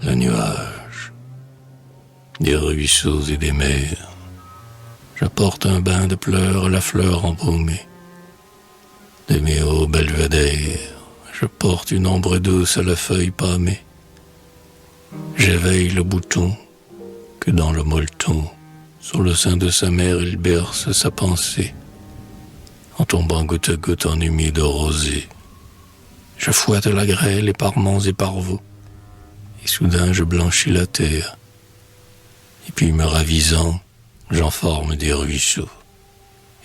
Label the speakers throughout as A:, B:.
A: le nuage, des ruisseaux et des mers. J'apporte un bain de pleurs à la fleur embaumée. De mes hauts belvédères, je porte une ombre douce à la feuille pâmée. J'éveille le bouton que dans le molleton, sur le sein de sa mère, il berce sa pensée, en tombant goutte à goutte en humide rosée. Je fouette la grêle et parements et parveaux, et soudain je blanchis la terre. Et puis me ravisant, j'en forme des ruisseaux,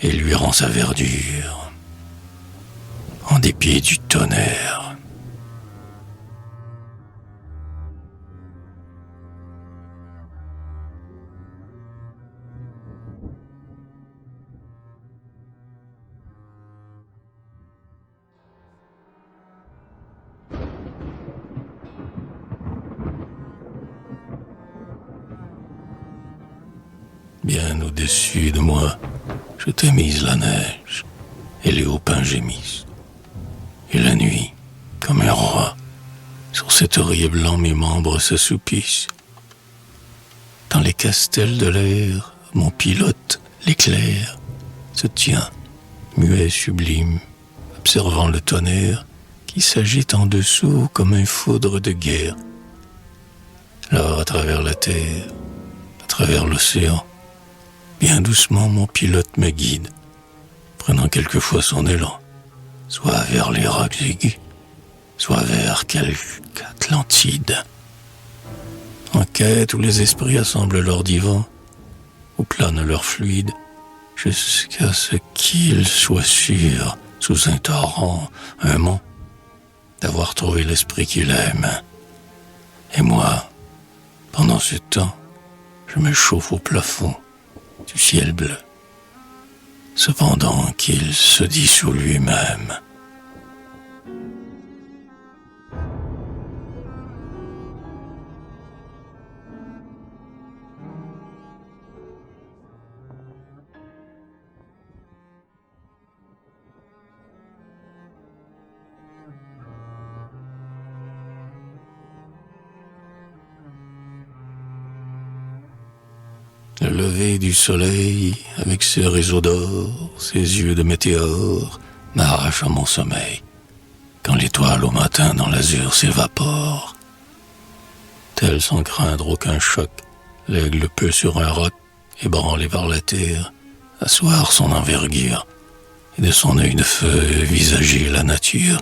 A: et lui rends sa verdure, en dépit du tonnerre. Bien au-dessus de moi, je t'ai mise la neige, et les hauts pins gémissent. Et la nuit, comme un roi, sur cet oreiller blanc mes membres s'assoupissent. Dans les castels de l'air, mon pilote, l'éclair, se tient, muet sublime, observant le tonnerre qui s'agite en dessous comme un foudre de guerre. Là, à travers la terre, à travers l'océan, bien doucement mon pilote me guide, prenant quelquefois son élan, soit vers les rocs aigus, soit vers quelque Atlantide. En quête où les esprits assemblent leurs divans, où plane leur fluide, jusqu'à ce qu'ils soient sûrs, sous un torrent, un mont, d'avoir trouvé l'esprit qu'il aime. Et moi, pendant ce temps, je me chauffe au plafond du ciel bleu, cependant qu'il se dissout lui-même. Le lever du soleil, avec ses réseaux d'or, ses yeux de météore, m'arrache à mon sommeil, quand l'étoile au matin dans l'azur s'évapore. Tel sans craindre aucun choc, l'aigle peut sur un roc, ébranlé par la terre, asseoir son envergure, et de son œil de feu visager la nature.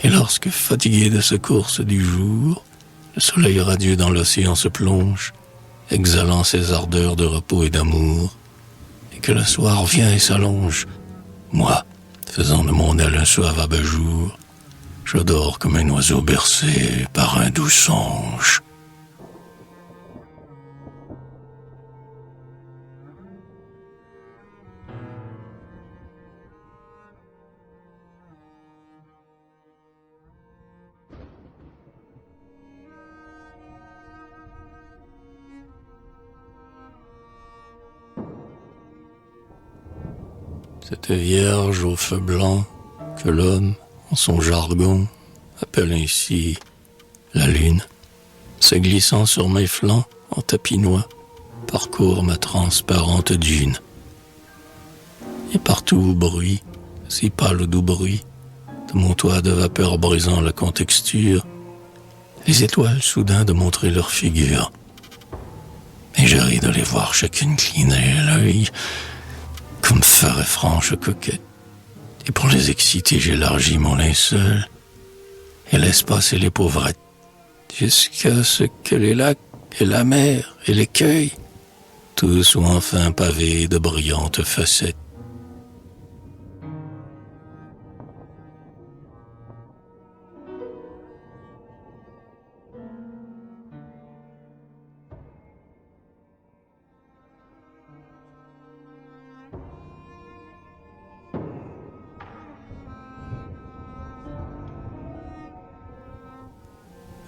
A: Et lorsque, fatigué de sa course du jour, le soleil radieux dans l'océan se plonge, exhalant ses ardeurs de repos et d'amour, et que le soir vient et s'allonge, moi, faisant de mon aile un suave abat-jour, je dors comme un oiseau bercé par un doux songe. Cette vierge au feu blanc que l'homme, en son jargon, appelle ainsi la lune, se glissant sur mes flancs en tapinois, parcourt ma transparente dune. Et partout au bruit, si pâle doux bruit, de mon toit de vapeur brisant la contexture, les étoiles soudain de montrer leur figure. Et je ris de les voir chacune cliner l'œil, comme ferait franche coquette. Et pour les exciter, j'élargis mon linceul et laisse passer les pauvrettes, jusqu'à ce que les lacs et la mer et l'écueil, tous soient enfin pavés de brillantes facettes.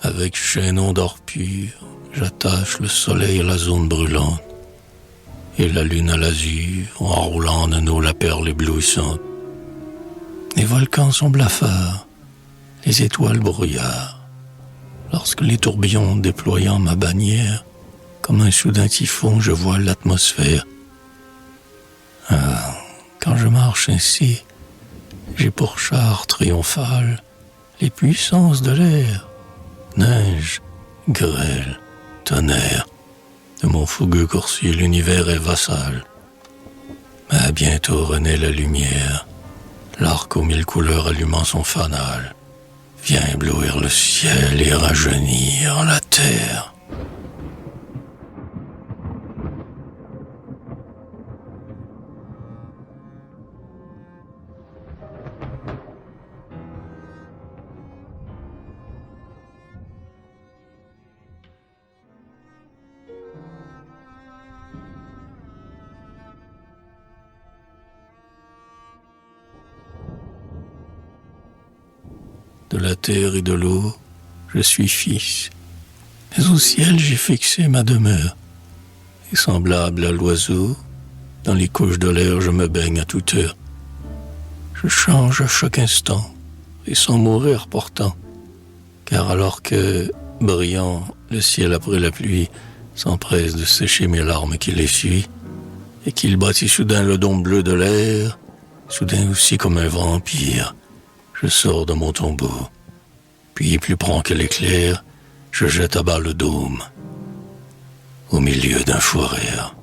A: Avec chaînon d'or pur, j'attache le soleil à la zone brûlante et la lune à l'azur, en roulant en anneaux la perle éblouissante. Les volcans sont blafards, les étoiles brouillards, lorsque les tourbillons déployant ma bannière, comme un soudain typhon, je vois l'atmosphère. Ah, quand je marche ainsi, j'ai pour char triomphal les puissances de l'air, neige, grêle, tonnerre. De mon fougueux coursier, l'univers est vassal. Mais bientôt renaît la lumière, l'arc aux mille couleurs allumant son fanal, vient éblouir le ciel et rajeunir la terre. De la terre et de l'eau, je suis fils. Mais au ciel, j'ai fixé ma demeure. Et semblable à l'oiseau, dans les couches de l'air, je me baigne à toute heure. Je change à chaque instant, et sans mourir pourtant. Car alors que, brillant, le ciel après la pluie s'empresse de sécher mes larmes qui l'essuient, et qu'il bâtit soudain le dôme bleu de l'air, soudain aussi comme un vampire, je sors de mon tombeau, puis plus prompt que l'éclair, je jette à bas le dôme, au milieu d'un fou rire.